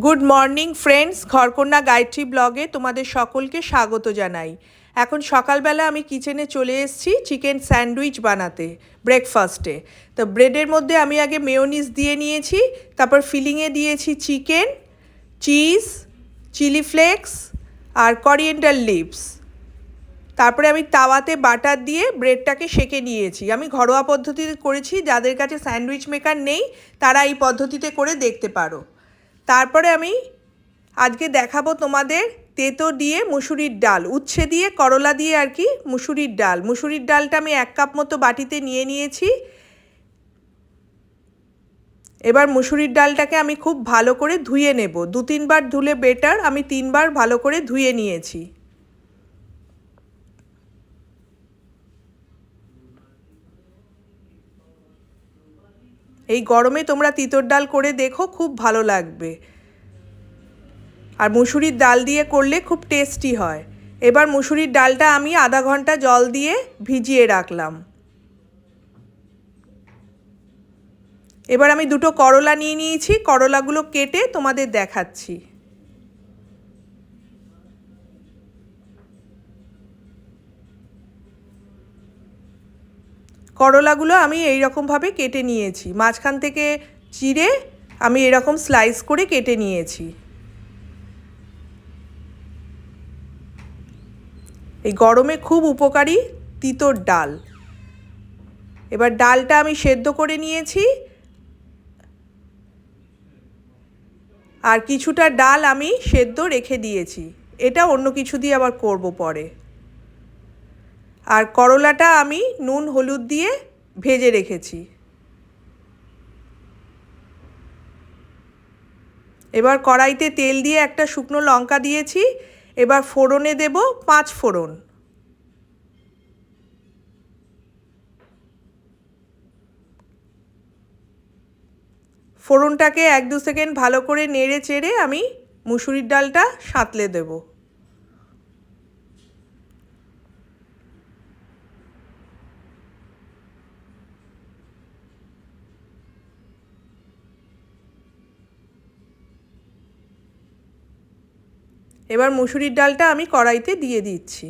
Good morning friends, ঘরকন্যা Gayatri ব্লগে তোমাদের সকলকে স্বাগত জানাই। এখন সকালবেলা আমি কিচেনে চলে এসেছি চিকেন স্যান্ডউইচ বানাতে ব্রেকফাস্টে। তো ব্রেডের মধ্যে আমি আগে মেয়োনিজ দিয়ে নিয়েছি, তারপর ফিলিংয়ে দিয়েছি চিকেন, চিজ, চিলি ফ্লেক্স আর করিয়েন্ডার লিভস। তারপরে আমি তাওয়াতে বাটার দিয়ে ব্রেডটাকে সেঁকে নিয়েছি। আমি ঘরোয়া পদ্ধতিতে করেছি, যাদের কাছে স্যান্ডউইচ মেকার নেই তারা এই পদ্ধতিতে করে দেখতে পারো। তারপরে আমি আজকে দেখাবো তোমাদের তেতো দিয়ে মুসুরির ডাল, উচ্ছে দিয়ে করলা দিয়ে আর কি মুসুরির ডাল। মুসুরির ডালটা আমি 1 কাপ মতো বাটিতে নিয়ে নিয়েছি। এবার মুসুরির ডালটাকে আমি খুব ভালো করে ধুয়ে নেব। 2-3 বার ধুলে বেটার, আমি 3 বার ভালো করে ধুয়ে নিয়েছি। এই গরমে তোমরা তিতর ডাল করে দেখো, খুব ভালো লাগবে। আর মুসুরির ডাল দিয়ে করলে খুব টেস্টি হয়। এবার মুসুরির ডালটা আমি আধা ঘন্টা জল দিয়ে ভিজিয়ে রাখলাম। এবার আমি 2টো করলা নিয়ে নিয়েছি, করলাগুলো কেটে তোমাদের দেখাচ্ছি। করলাগুলো আমি এইরকমভাবে কেটে নিয়েছি, মাঝখান থেকে চিড়ে আমি এরকম স্লাইস করে কেটে নিয়েছি। এই গরমে খুব উপকারী তিতর ডাল। এবার ডালটা আমি সেদ্ধ করে নিয়েছি, আর কিছুটা ডাল আমি সেদ্ধ রেখে দিয়েছি। এটা অন্য কিছু দিয়ে আবার করব পরে। আর করলাটা আমি নুন হলুদ দিয়ে ভেজে রেখেছি। এবার কড়াইতে তেল দিয়ে একটা শুকনো লঙ্কা দিয়েছি। এবার ফোড়নে দেব 5 ফোড়ন। ফোড়নটাকে 1-2 সেকেন্ড ভালো করে নেড়ে চেড়ে আমি মুসুরির ডালটা সাঁতলে দেব। এবার মুসুরির ডালটা আমি কড়াইতে দিয়ে দিচ্ছি।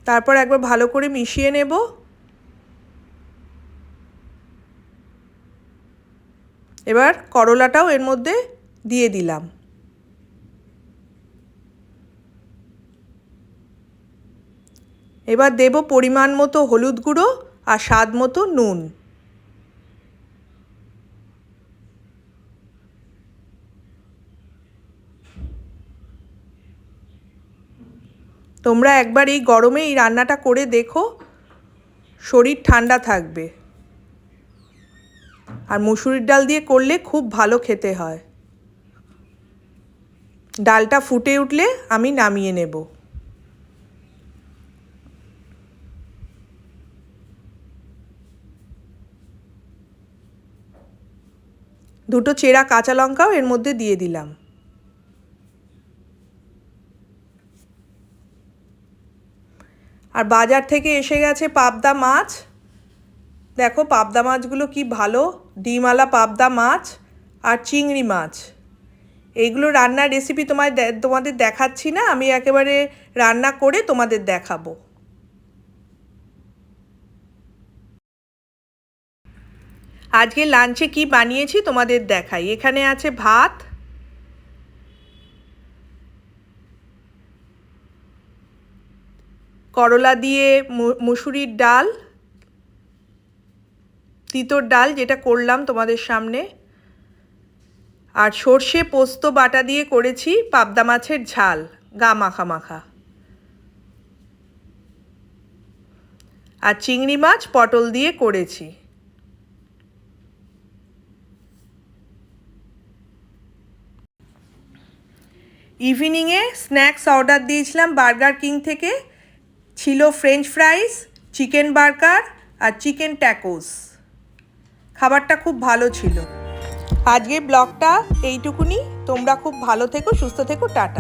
তারপর একবার ভালো করে মিশিয়ে নেব। এবার করলাটাও এর মধ্যে দিয়ে দিলাম। এবার দেব পরিমাণ মতো হলুদ গুঁড়ো আর স্বাদ মতো নুন। তোমরা একবার এই গরমে এই রান্নাটা করে দেখো, শরীর ঠান্ডা থাকবে। আর মুসুরির ডাল দিয়ে করলে খুব ভালো খেতে হয়। ডালটা ফুটে উঠলে আমি নামিয়ে নেব। দুটো চেরা কাঁচা লঙ্কাও এর মধ্যে দিয়ে দিলাম। আর বাজার থেকে এসে গেছে পাবদা মাছ। দেখো পাবদা মাছগুলো কি ভালো, ডিমওয়ালা পাবদা মাছ আর চিংড়ি মাছ। এইগুলো রান্নার রেসিপি তোমাদের দেখাচ্ছি না, আমি একেবারে রান্না করে তোমাদের দেখাবো। আজকে লাঞ্চে কি বানিয়েছি তোমাদের দেখাই। এখানে আছে ভাত, করলা দিয়ে মুসুরির ডাল, তিতর ডাল যেটা করলাম তোমাদের সামনে, আর সর্ষে পোস্ত বাটা দিয়ে করেছি পাবদা মাছের ঝাল, গা মাখা মাখা। আর চিংড়ি মাছ পটল দিয়ে করেছি। ইভিনিংয়ে স্ন্যাক্স অর্ডার দিয়েছিলাম বার্গার কিং থেকে। ছিল ফ্রেঞ্চ ফ্রাইস, চিকেন বার্গার আর চিকেন ট্যাকোস। খাবারটা খুব ভালো ছিল। আজকের ব্লগটা এইটুকুনি। তোমরা খুব ভালো থেকো, সুস্থ থেকো, টাটা।